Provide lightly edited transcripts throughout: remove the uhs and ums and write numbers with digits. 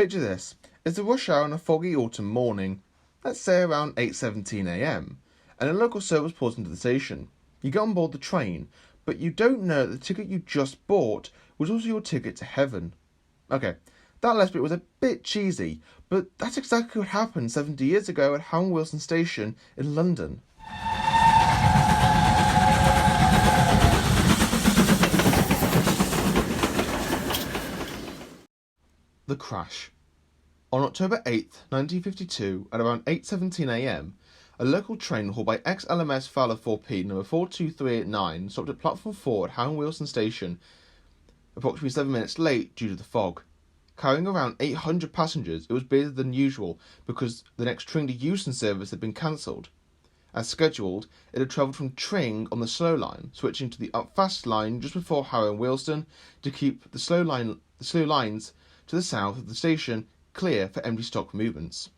Picture this. It's a rush hour on a foggy autumn morning, let's say around 8:17 a.m, and a local service pulls into the station. You get on board the train, but you don't know that the ticket you just bought was also your ticket to heaven. Okay, that last bit was a bit cheesy, but that's exactly what happened 70 years ago at Harrow Wealdstone Station in London. The crash. On October 8th, 1952, at around 8:17 a.m, a local train hauled by ex-LMS Fowler 4P number 42389 stopped at platform 4 at Harrow Wealdstone Station, approximately 7 minutes late due to the fog. Carrying around 800 passengers, it was busier than usual because the next Tring to Euston service had been cancelled. As scheduled, it had travelled from Tring on the slow line, switching to the up-fast line just before Harrow Wealdstone to keep the slow lines to the south of the station clear for empty stock movements.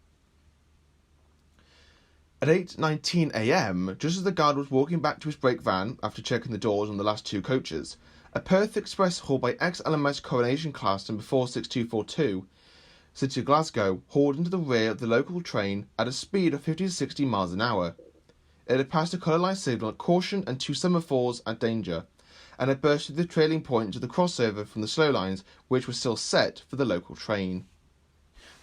At 8:19 a.m, just as the guard was walking back to his brake van after checking the doors on the last two coaches, a Perth Express hauled by ex-LMS Coronation Class number 46242, City of Glasgow, hauled into the rear of the local train at a speed of 50 to 60 miles an hour. It had passed a colour light signal at caution and two semaphores at danger, and had burst through the trailing point to the crossover from the slow lines, which were still set for the local train.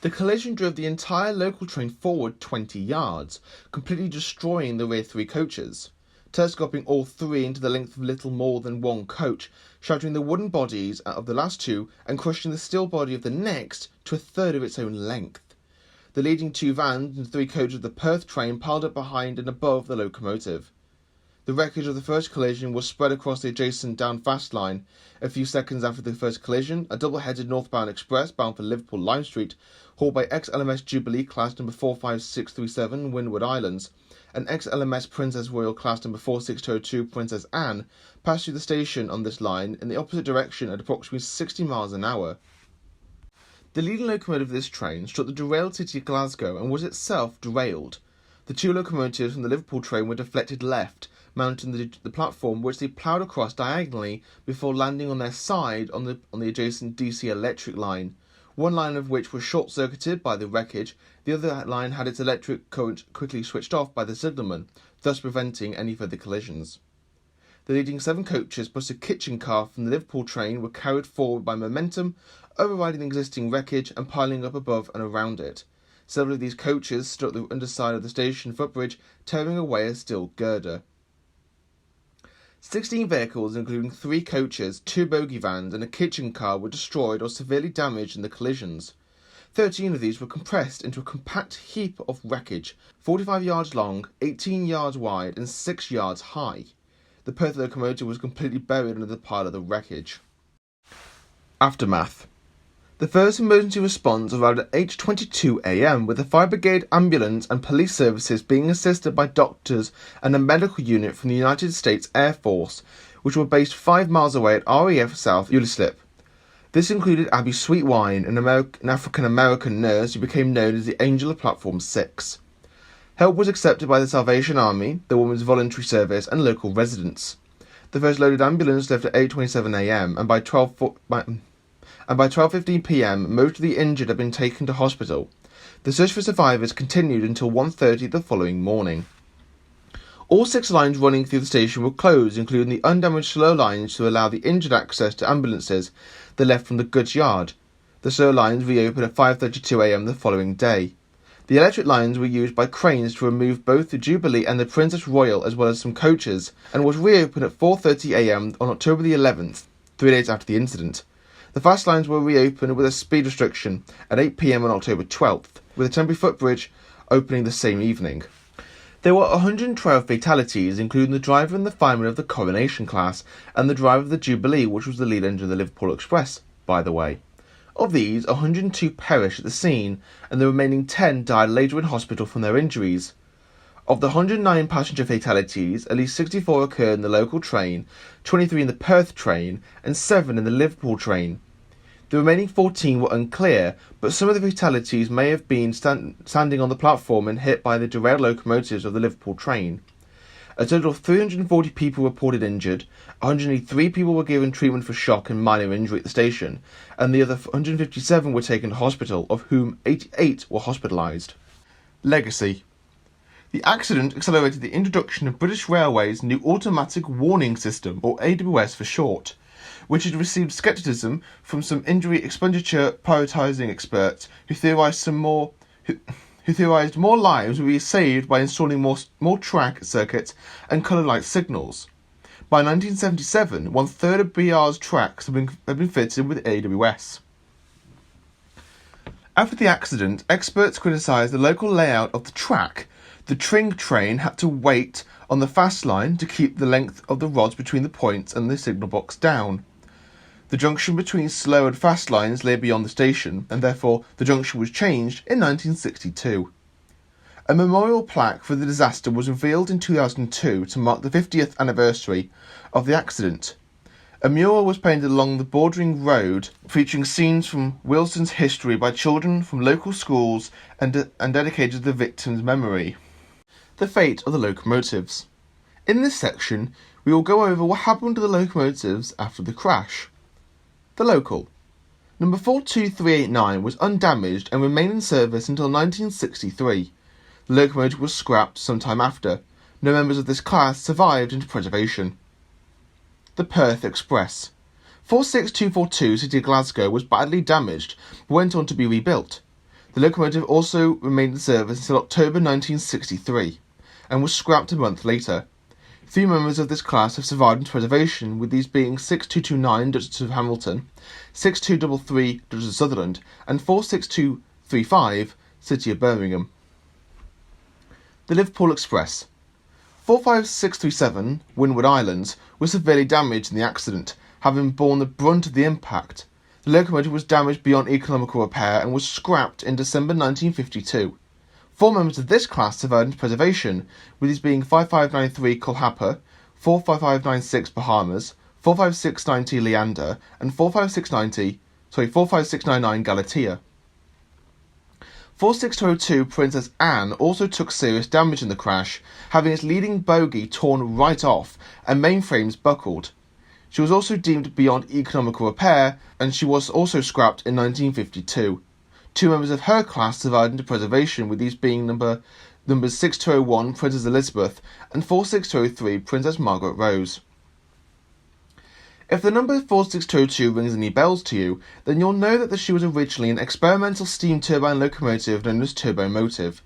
The collision drove the entire local train forward 20 yards, completely destroying the rear three coaches, telescoping all three into the length of little more than one coach, shattering the wooden bodies of the last two and crushing the steel body of the next to a third of its own length. The leading two vans and three coaches of the Perth train piled up behind and above the locomotive. The wreckage of the first collision was spread across the adjacent down fast line. A few seconds after the first collision, a double-headed northbound express bound for Liverpool Lime Street, hauled by ex-LMS Jubilee Class number 45637 Windward Islands, and ex-LMS Princess Royal Class number 4602 Princess Anne, passed through the station on this line in the opposite direction at approximately 60 miles an hour. The leading locomotive of this train struck the derailed City of Glasgow and was itself derailed. The two locomotives from the Liverpool train were deflected left, mounting the platform, which they ploughed across diagonally before landing on their side on the adjacent DC electric line, one line of which was short-circuited by the wreckage. The other line had its electric current quickly switched off by the signalman, thus preventing any further collisions. The leading 7 coaches plus a kitchen car from the Liverpool train were carried forward by momentum, overriding the existing wreckage and piling up above and around it. Several of these coaches stood at the underside of the station footbridge, tearing away a steel girder. 16 vehicles, including 3 coaches, 2 bogie vans and a kitchen car, were destroyed or severely damaged in the collisions. 13 of these were compressed into a compact heap of wreckage, 45 yards long, 18 yards wide and 6 yards high. The Perth locomotive was completely buried under the pile of the wreckage. Aftermath. The first emergency response arrived at 8:22 a.m, with the fire brigade, ambulance and police services being assisted by doctors and a medical unit from the United States Air Force, which were based 5 miles away at RAF South Ulislip. This included Abby Sweetwine, an African-American nurse who became known as the Angel of Platform 6. Help was accepted by the Salvation Army, the Women's Voluntary Service and local residents. The first loaded ambulance left at 8:27 a.m, and by 12:15 p.m, most of the injured had been taken to hospital. The search for survivors continued until 1:30 the following morning. All 6 lines running through the station were closed, including the undamaged slow lines to allow the injured access to ambulances that left from the goods yard. The slow lines reopened at 5:32 a.m. the following day. The electric lines were used by cranes to remove both the Jubilee and the Princess Royal as well as some coaches, and was reopened at 4:30 a.m. on October the 11th, 3 days after the incident. The fast lines were reopened with a speed restriction at 8 p.m. on October 12th, with a temporary footbridge opening the same evening. There were 112 fatalities, including the driver and the fireman of the Coronation Class, and the driver of the Jubilee, which was the lead engine of the Liverpool Express, by the way. Of these, 102 perished at the scene, and the remaining 10 died later in hospital from their injuries. Of the 109 passenger fatalities, at least 64 occurred in the local train, 23 in the Perth train, and 7 in the Liverpool train. The remaining 14 were unclear, but some of the fatalities may have been standing on the platform and hit by the derailed locomotives of the Liverpool train. A total of 340 people reported injured, 183 people were given treatment for shock and minor injury at the station, and the other 157 were taken to hospital, of whom 88 were hospitalised. Legacy. The accident accelerated the introduction of British Railways' new Automatic Warning System, or AWS for short, which had received scepticism from some injury expenditure prioritising experts who theorised more lives would be saved by installing more track circuits and colour light signals. By 1977, one-third of BR's tracks had been fitted with AWS. After the accident, experts criticised the local layout of the track. The Tring train had to wait on the fast line to keep the length of the rods between the points and the signal box down. The junction between slow and fast lines lay beyond the station, and therefore the junction was changed in 1962. A memorial plaque for the disaster was revealed in 2002 to mark the 50th anniversary of the accident. A mural was painted along the bordering road, featuring scenes from Wealdstone's history by children from local schools and dedicated to the victims' memory. The fate of the locomotives. In this section, we will go over what happened to the locomotives after the crash. The local. Number 42389 was undamaged and remained in service until 1963. The locomotive was scrapped sometime after. No members of this class survived into preservation. The Perth Express. 46242 City of Glasgow was badly damaged but went on to be rebuilt. The locomotive also remained in service until October 1963 and was scrapped a month later. 3 members of this class have survived into preservation, with these being 6229 Duchess of Hamilton, 6233 Duchess of Sutherland, and 46235 City of Birmingham. The Liverpool Express. 45637 Windward Islands was severely damaged in the accident, having borne the brunt of the impact. The locomotive was damaged beyond economical repair and was scrapped in December 1952. 4 members of this class survived into preservation, with these being 5593 Colhapper, 45596 Bahamas, 45690 Leander, and 45699 Galatea. 46202 Princess Anne also took serious damage in the crash, having its leading bogie torn right off and mainframes buckled. She was also deemed beyond economical repair, and she was also scrapped in 1952. 2 members of her class survived into preservation, with these being numbers 6201 Princess Elizabeth and 46203 Princess Margaret Rose. If the number 46202 rings any bells to you, then you'll know that she was originally an experimental steam turbine locomotive known as Turbomotive.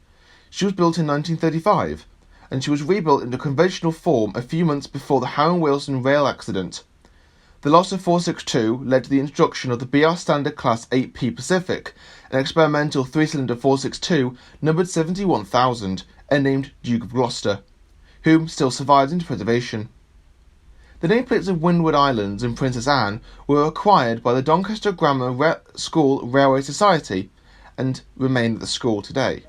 She was built in 1935, and she was rebuilt into conventional form a few months before the Harrow Wealdstone Railway Accident. The loss of 462 led to the introduction of the BR Standard Class 8P Pacific, an experimental 3-cylinder 462 numbered 71,000 and named Duke of Gloucester, whom still survives into preservation. The nameplates of Windward Islands and Princess Anne were acquired by the Doncaster Grammar School Railway Society and remain at the school today.